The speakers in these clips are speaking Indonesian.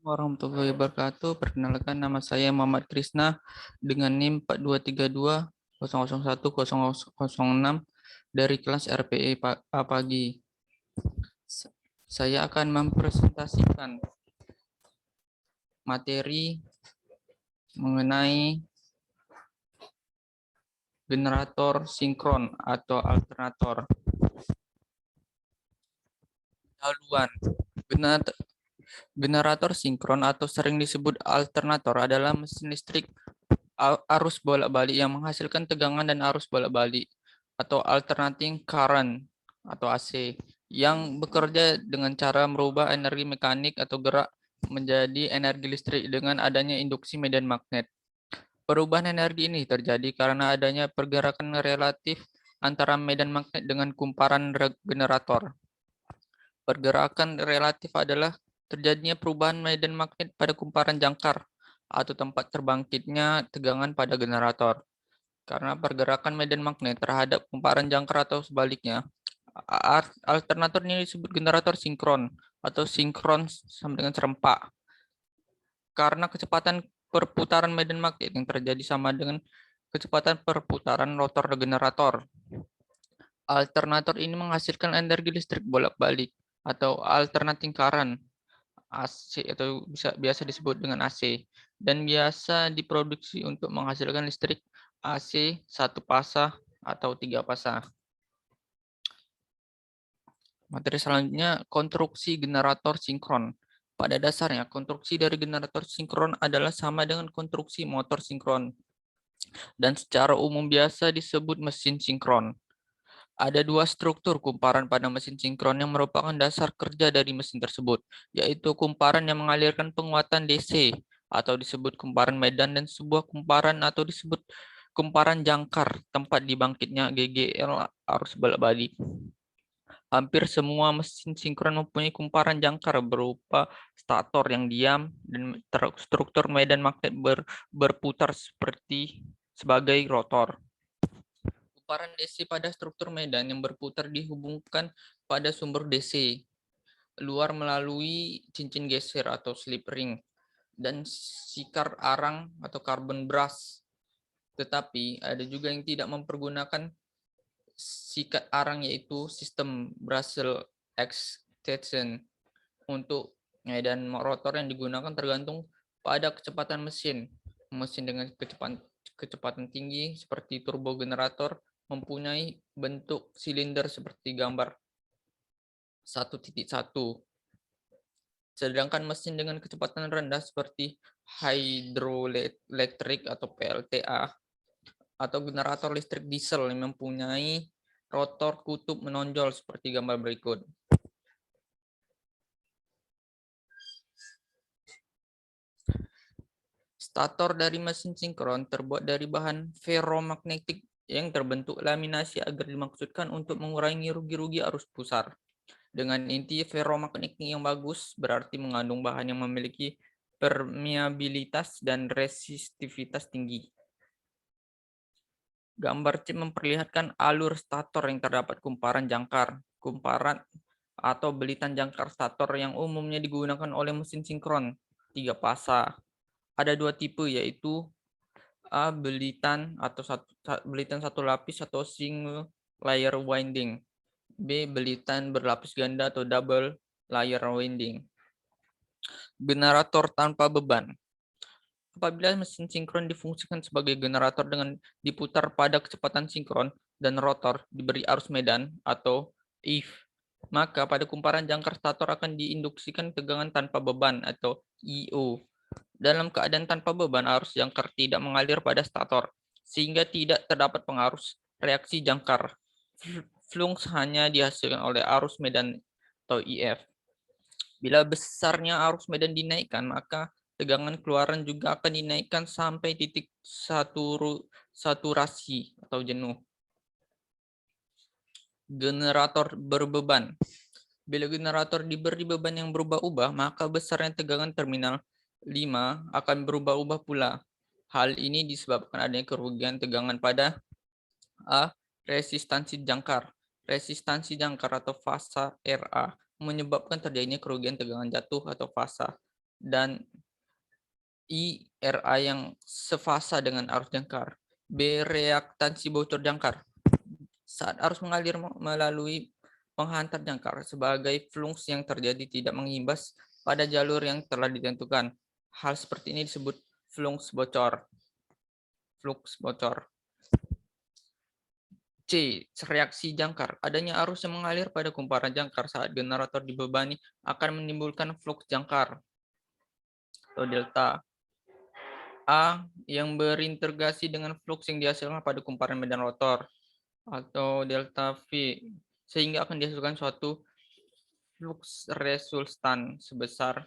Warahmatullahi wabarakatuh. Perkenalkan, nama saya Muhammad Krisna dengan NIM 4232001006 dari kelas RPE Pagi. Saya akan mempresentasikan materi mengenai generator sinkron atau alternator. Dahuluan, generator sinkron atau sering disebut alternator adalah mesin listrik arus bolak-balik yang menghasilkan tegangan dan arus bolak-balik atau alternating current atau AC yang bekerja dengan cara merubah energi mekanik atau gerak menjadi energi listrik dengan adanya induksi medan magnet. Perubahan energi ini terjadi karena adanya pergerakan relatif antara medan magnet dengan kumparan generator. Pergerakan relatif adalah terjadinya perubahan medan magnet pada kumparan jangkar atau tempat terbangkitnya tegangan pada generator. Karena pergerakan medan magnet terhadap kumparan jangkar atau sebaliknya, alternator ini disebut generator sinkron atau sinkron sama dengan serempak. Karena kecepatan perputaran medan magnet yang terjadi sama dengan kecepatan perputaran rotor generator. Alternator ini menghasilkan energi listrik bolak-balik atau alternating current AC atau biasa disebut dengan AC dan biasa diproduksi untuk menghasilkan listrik AC 1 pasah atau 3 pasah. Materi selanjutnya, konstruksi generator sinkron. Pada dasarnya, konstruksi dari generator sinkron adalah sama dengan konstruksi motor sinkron dan secara umum biasa disebut mesin sinkron. Ada dua struktur kumparan pada mesin sinkron yang merupakan dasar kerja dari mesin tersebut, yaitu kumparan yang mengalirkan penguatan DC atau disebut kumparan medan dan sebuah kumparan atau disebut kumparan jangkar tempat dibangkitnya GGL arus bolak-balik. Hampir semua mesin sinkron mempunyai kumparan jangkar berupa stator yang diam dan struktur medan magnet berputar sebagai rotor. Kumparan DC pada struktur medan yang berputar dihubungkan pada sumber DC luar melalui cincin geser atau slip ring dan sikar arang atau carbon brush. Tetapi ada juga yang tidak mempergunakan sikat arang, yaitu sistem Brussels extension. Untuk medan rotor yang digunakan tergantung pada kecepatan mesin. Mesin dengan kecepatan tinggi seperti turbo generator mempunyai bentuk silinder seperti gambar 1.1. Sedangkan mesin dengan kecepatan rendah seperti hydroelectric atau PLTA atau generator listrik diesel yang mempunyai rotor kutub menonjol seperti gambar berikut. Stator dari mesin sinkron terbuat dari bahan ferromagnetik yang terbentuk laminasi agar dimaksudkan untuk mengurangi rugi-rugi arus pusar. Dengan inti ferromagnetik yang bagus berarti mengandung bahan yang memiliki permeabilitas dan resistivitas tinggi. Gambar C memperlihatkan alur stator yang terdapat kumparan jangkar, kumparan atau belitan jangkar stator yang umumnya digunakan oleh mesin sinkron 3 pasah. Ada dua tipe, yaitu A. Belitan atau belitan satu lapis atau single layer winding. B. Belitan berlapis ganda atau double layer winding. Generator tanpa beban. Apabila mesin sinkron difungsikan sebagai generator dengan diputar pada kecepatan sinkron dan rotor diberi arus medan atau if, maka pada kumparan jangkar stator akan diinduksikan tegangan tanpa beban atau IO. Dalam keadaan tanpa beban, arus jangkar tidak mengalir pada stator, sehingga tidak terdapat pengaruh reaksi jangkar. Flux hanya dihasilkan oleh arus medan atau IF. Bila besarnya arus medan dinaikkan, maka tegangan keluaran juga akan dinaikkan sampai titik saturasi atau jenuh. Generator berbeban. Bila generator diberi beban yang berubah-ubah, maka besarnya tegangan terminal 5 akan berubah-ubah pula. Hal ini disebabkan adanya kerugian tegangan pada A. Resistansi jangkar. Resistansi jangkar atau fasa RA menyebabkan terjadinya kerugian tegangan jatuh atau fasa. dan IRA yang sefasa dengan arus jangkar. B. Reaktansi bocor jangkar. Saat arus mengalir melalui penghantar jangkar sebagai flux yang terjadi tidak mengimbas pada jalur yang telah ditentukan. Hal seperti ini disebut flux bocor. C. Reaksi jangkar. Adanya arus yang mengalir pada kumparan jangkar saat generator dibebani akan menimbulkan flux jangkar atau delta. A. Yang berintegrasi dengan flux yang dihasilkan pada kumparan medan rotor atau delta V, sehingga akan dihasilkan suatu flux resultan sebesar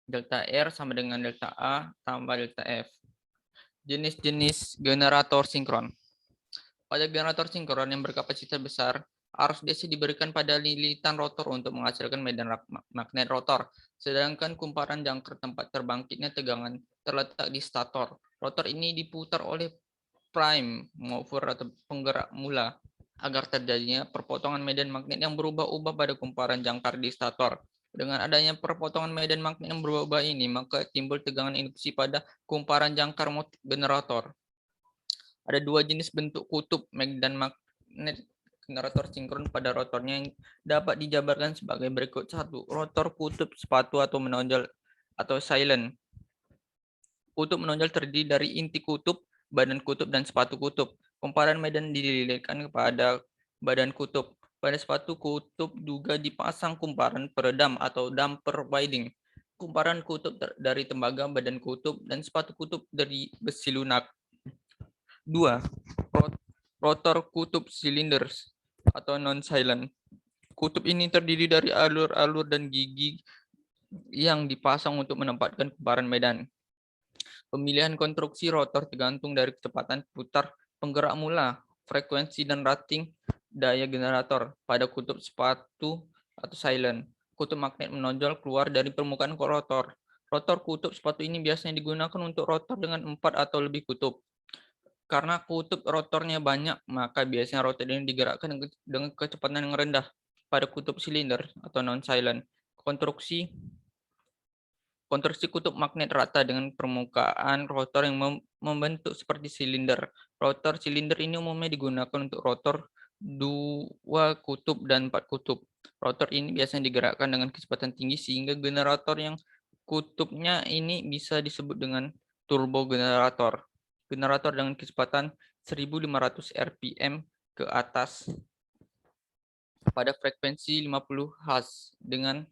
delta R sama dengan delta A tambah delta F. Jenis-jenis generator sinkron. Pada generator sinkron yang berkapasitas besar, arus DC diberikan pada lilitan rotor untuk menghasilkan medan magnet rotor, sedangkan kumparan jangkar tempat terbangkitnya tegangan terletak di stator. Rotor ini diputar oleh prime mover atau penggerak mula agar terjadinya perpotongan medan magnet yang berubah-ubah pada kumparan jangkar di stator. Dengan adanya perpotongan medan magnet yang berubah-ubah ini, maka timbul tegangan induksi pada kumparan jangkar generator. Ada dua jenis bentuk kutub medan magnet generator sinkron pada rotornya yang dapat dijabarkan sebagai berikut. 1. Rotor kutub sepatu atau menonjol atau silent. Kutub menonjol terdiri dari inti kutub, badan kutub, dan sepatu kutub. Kumparan medan dililitkan kepada badan kutub. Pada sepatu kutub juga dipasang kumparan peredam atau damper winding. Kumparan kutub dari tembaga badan kutub dan sepatu kutub dari besi lunak. 2. Rotor kutub cylinders atau non-silent. Kutub ini terdiri dari alur-alur dan gigi yang dipasang untuk menempatkan kumparan medan. Pemilihan konstruksi rotor tergantung dari kecepatan putar penggerak mula, frekuensi, dan rating daya generator. Pada kutub sepatu atau silent, kutub magnet menonjol keluar dari permukaan rotor. Rotor kutub sepatu ini biasanya digunakan untuk rotor dengan 4 atau lebih kutub. Karena kutub rotornya banyak, maka biasanya rotor ini digerakkan dengan kecepatan yang rendah. Pada kutub silinder atau non-silent, konstruksi kutub magnet rata dengan permukaan rotor yang membentuk seperti silinder. Rotor silinder ini umumnya digunakan untuk rotor 2 kutub dan 4 kutub. Rotor ini biasanya digerakkan dengan kecepatan tinggi sehingga generator yang kutubnya ini bisa disebut dengan turbo generator. Generator dengan kecepatan 1500 rpm ke atas pada frekuensi 50 Hz dengan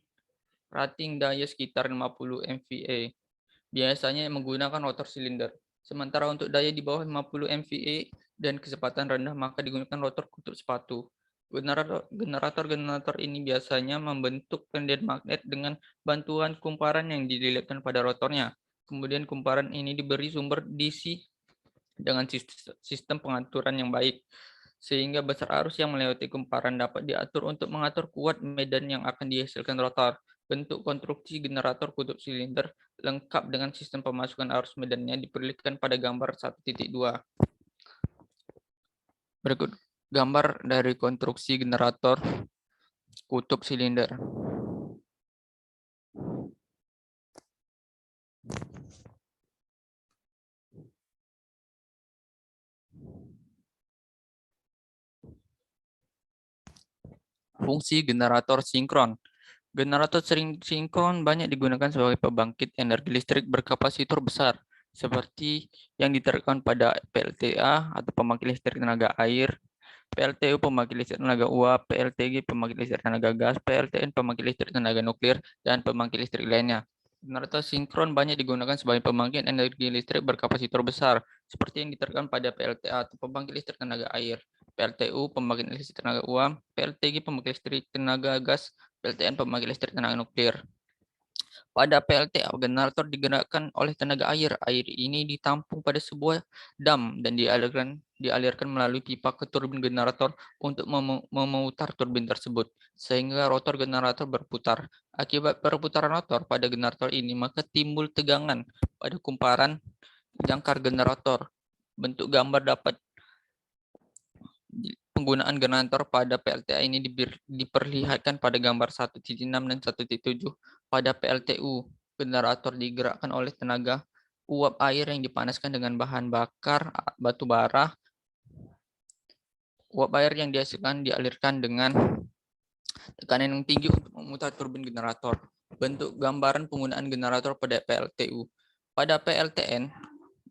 rating daya sekitar 50 MVA. Biasanya menggunakan rotor silinder. Sementara untuk daya di bawah 50 MVA dan kecepatan rendah maka digunakan rotor kutub sepatu. Generator ini biasanya membentuk pendek magnet dengan bantuan kumparan yang dililitkan pada rotornya. Kemudian kumparan ini diberi sumber DC dengan sistem pengaturan yang baik, sehingga besar arus yang melewati kumparan dapat diatur untuk mengatur kuat medan yang akan dihasilkan rotor. Bentuk konstruksi generator kutub silinder lengkap dengan sistem pemasukan arus medannya diperlihatkan pada gambar 1.2. Berikut gambar dari konstruksi generator kutub silinder. Fungsi generator sinkron. Generator sinkron banyak digunakan sebagai pembangkit energi listrik berkapasitor besar, seperti yang diterapkan pada PLTA atau pembangkit listrik tenaga air, PLTU pembangkit listrik tenaga uap, PLTG pembangkit listrik tenaga gas, PLTN pembangkit listrik tenaga nuklir, dan pembangkit listrik lainnya. Generator sinkron banyak digunakan sebagai pembangkit energi listrik berkapasitor besar, seperti yang diterapkan pada PLTA atau pembangkit listrik tenaga air, PLTU pembangkit listrik tenaga uap, PLTG pembangkit listrik tenaga gas, PLTN pembangkit listrik tenaga nuklir. Pada PLTA, generator digerakkan oleh tenaga air. Air ini ditampung pada sebuah dam dan dialirkan melalui pipa ke turbin generator untuk memutar turbin tersebut, sehingga rotor generator berputar. Akibat perputaran rotor pada generator ini, maka timbul tegangan pada kumparan jangkar generator. Bentuk gambar dapat penggunaan generator pada PLTA ini diperlihatkan pada gambar 1.6 dan 1.7. Pada PLTU, generator digerakkan oleh tenaga uap air yang dipanaskan dengan bahan bakar batu bara. Uap air yang dihasilkan dialirkan dengan tekanan yang tinggi untuk memutar turbin generator. Bentuk gambaran penggunaan generator pada PLTU. Pada PLTN,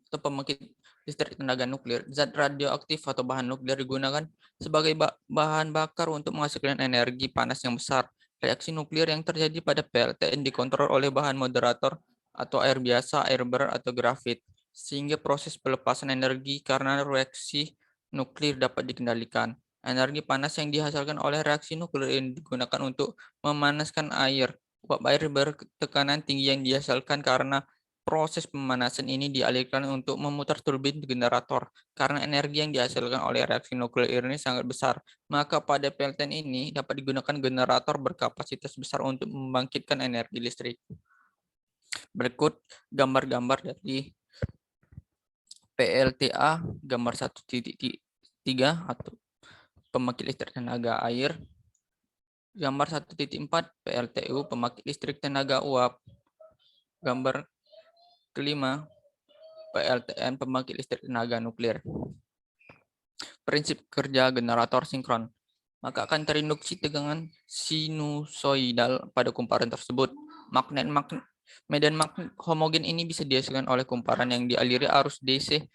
atau pembangkit listrik tenaga nuklir, zat radioaktif atau bahan nuklir digunakan sebagai bahan bakar untuk menghasilkan energi panas yang besar. Reaksi nuklir yang terjadi pada PLTN dikontrol oleh bahan moderator atau air biasa, air ber, atau grafit, sehingga proses pelepasan energi karena reaksi nuklir dapat dikendalikan. Energi panas yang dihasilkan oleh reaksi nuklir ini digunakan untuk memanaskan air. Uap air bertekanan tinggi yang dihasilkan karena proses pemanasan ini dialihkan untuk memutar turbin generator. Karena energi yang dihasilkan oleh reaksi nuklir ini sangat besar, maka pada PLTN ini dapat digunakan generator berkapasitas besar untuk membangkitkan energi listrik. Berikut gambar-gambar dari PLTA gambar 1.3 atau pembangkit listrik tenaga air. Gambar 1.4 PLTU pembangkit listrik tenaga uap. Gambar kelima PLTN pembangkit listrik tenaga nuklir. Prinsip kerja generator sinkron. Maka akan terinduksi tegangan sinusoidal pada kumparan tersebut. Medan magnet homogen ini bisa dihasilkan oleh kumparan yang dialiri arus DC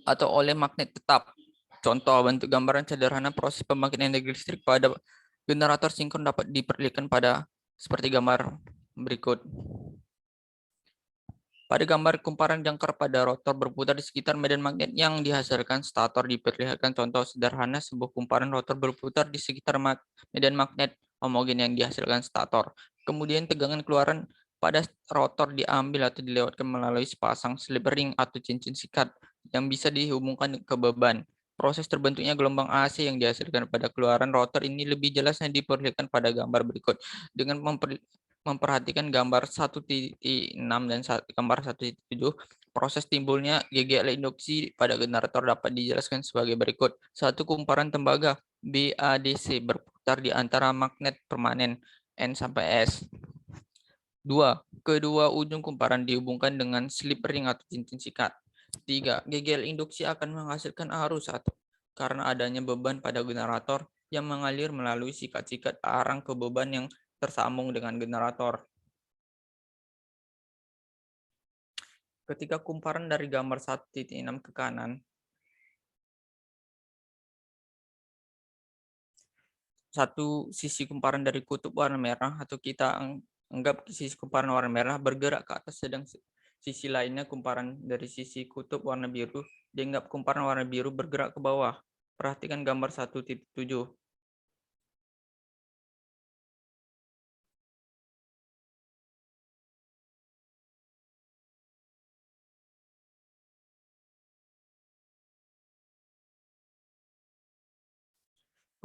atau oleh magnet tetap. Contoh bentuk gambaran sederhana proses pembangkit energi listrik pada generator sinkron dapat diperlihatkan pada seperti gambar berikut. Pada gambar kumparan jangkar pada rotor berputar di sekitar medan magnet yang dihasilkan stator diperlihatkan contoh sederhana sebuah kumparan rotor berputar di sekitar medan magnet homogen yang dihasilkan stator. Kemudian tegangan keluaran pada rotor diambil atau dilewatkan melalui sepasang slip ring atau cincin sikat yang bisa dihubungkan ke beban. Proses terbentuknya gelombang AC yang dihasilkan pada keluaran rotor ini lebih jelasnya diperlihatkan pada gambar berikut. Dengan memperhatikan gambar 1.6 dan gambar 1.7, proses timbulnya GGL induksi pada generator dapat dijelaskan sebagai berikut. Satu, kumparan tembaga BADC berputar di antara magnet permanen N sampai S. 2. Kedua ujung kumparan dihubungkan dengan slip ring atau cincin sikat. 3. GGL induksi akan menghasilkan arus karena adanya beban pada generator yang mengalir melalui sikat-sikat arang ke beban yang tersambung dengan generator. Ketika kumparan dari gambar 1.6 ke kanan, satu sisi kumparan dari kutub warna merah atau kita anggap sisi kumparan warna merah bergerak ke atas, sedang sisi lainnya kumparan dari sisi kutub warna biru dianggap kumparan warna biru bergerak ke bawah. Perhatikan gambar 1.7.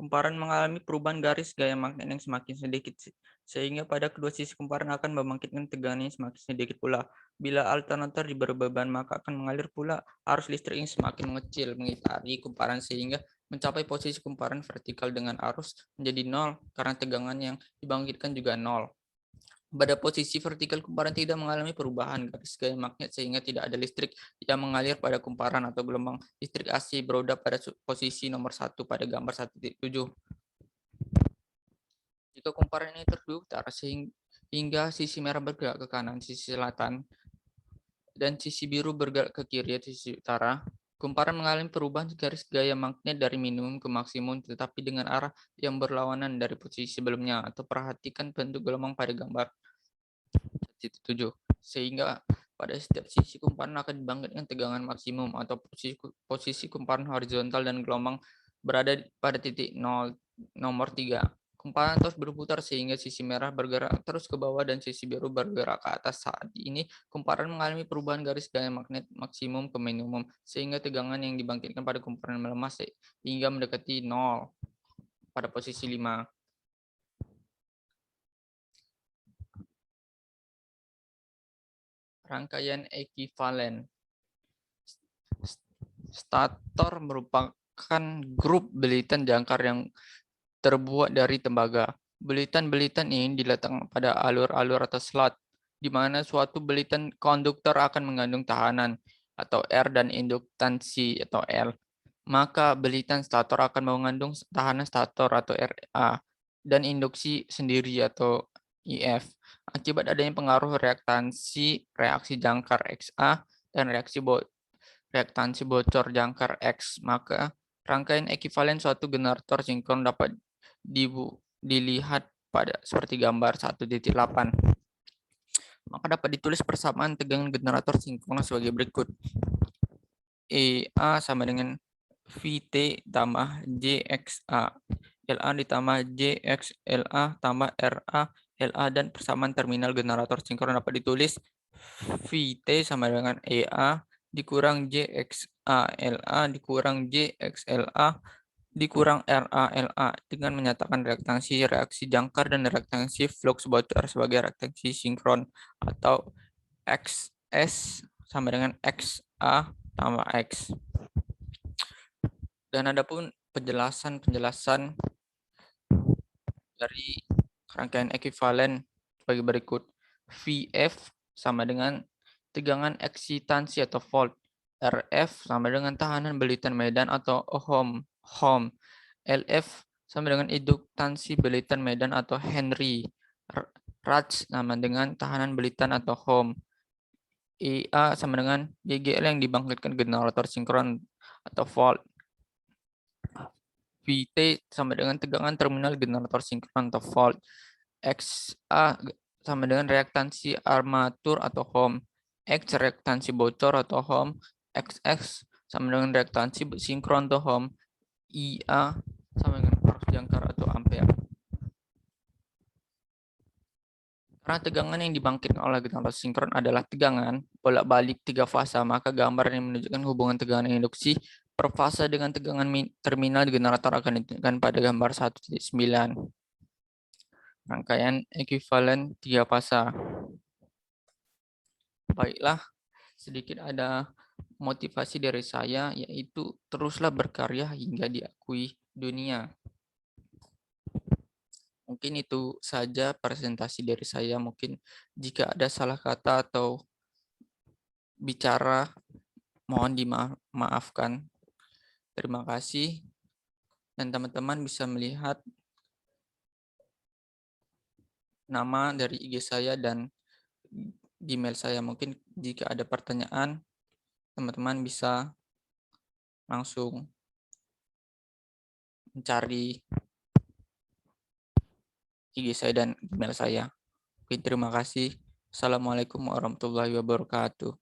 Kumparan mengalami perubahan garis gaya magnet yang semakin sedikit, sehingga pada kedua sisi kumparan akan membangkitkan tegangan yang semakin sedikit pula. Bila alternator diberi beban, maka akan mengalir pula arus listrik yang semakin mengecil mengitari kumparan sehingga mencapai posisi kumparan vertikal dengan arus menjadi nol karena tegangan yang dibangkitkan juga nol. Pada posisi vertikal kumparan tidak mengalami perubahan garis gaya magnet sehingga tidak ada listrik yang mengalir pada kumparan atau gelombang listrik AC beroda pada posisi nomor 1 pada gambar 1.7. Jika kumparan ini terduduk ke arah hingga sisi merah bergerak ke kanan, sisi selatan, dan sisi biru bergerak ke kiri, sisi utara, kumparan mengalami perubahan garis gaya magnet dari minimum ke maksimum tetapi dengan arah yang berlawanan dari posisi sebelumnya. Atau perhatikan bentuk gelombang pada gambar 1.7, sehingga pada setiap sisi kumparan akan dibangkitkan tegangan maksimum atau posisi kumparan horizontal dan gelombang berada pada titik 0 nomor 3. Kumparan terus berputar sehingga sisi merah bergerak terus ke bawah dan sisi biru bergerak ke atas. Saat ini kumparan mengalami perubahan garis gaya magnet maksimum ke minimum sehingga tegangan yang dibangkitkan pada kumparan melemah hingga mendekati 0 pada posisi 5. Rangkaian ekivalen. Stator merupakan merupakan grup belitan jangkar yang terbuat dari tembaga. Belitan-belitan ini diletakkan pada alur-alur atau slot, di mana suatu belitan konduktor akan mengandung tahanan atau R dan induktansi atau L. Maka belitan stator akan mengandung tahanan stator atau RA dan induksi sendiri atau IF. Akibat adanya pengaruh reaktansi reaksi jangkar XA dan reaktansi bocor jangkar X, maka rangkaian ekivalen suatu generator sinkron dapat dilihat pada seperti gambar 1.8. Maka dapat ditulis persamaan tegangan generator sinkron sebagai berikut. EA sama dengan VT tambah JXA. LA ditambah JXLA tambah RA LA, dan persamaan terminal generator sinkron dapat ditulis VT sama dengan EA dikurang JXA LA dikurang JXLA dikurang RA LA, dengan menyatakan reaktansi reaksi jangkar dan reaktansi flux bocor sebagai reaktansi sinkron, atau XS sama dengan XA tambah X. Dan adapun penjelasan dari rangkaian ekivalen sebagai berikut. VF sama dengan tegangan eksitansi atau volt. RF sama dengan tahanan belitan medan atau ohm. LF sama dengan induktansi belitan medan atau Henry. Raj sama dengan tahanan belitan atau ohm. IA sama dengan GGL yang dibangkitkan generator sinkron atau volt. VT sama dengan tegangan terminal generator sinkron atau volt. XA sama dengan reaktansi armatur atau ohm. X reaktansi bocor atau ohm. XX sama dengan reaktansi sinkron atau ohm. IA sama dengan arus jangkar atau ampere. Karena tegangan yang dibangkitkan oleh generator sinkron adalah tegangan bolak-balik 3 fasa, maka gambar yang menunjukkan hubungan tegangan induksi per fasa dengan tegangan terminal generator akan ditunjukkan pada gambar 1.9. Rangkaian ekivalen 3 fasa. Baiklah, sedikit ada motivasi dari saya, yaitu teruslah berkarya hingga diakui dunia. Mungkin itu saja presentasi dari saya. Mungkin jika ada salah kata atau bicara, mohon dimaafkan. Terima kasih. Dan teman-teman bisa melihat nama dari IG saya dan Gmail saya. Mungkin jika ada pertanyaan, teman-teman bisa langsung mencari IG saya dan email saya. Oke, terima kasih. Assalamualaikum warahmatullahi wabarakatuh.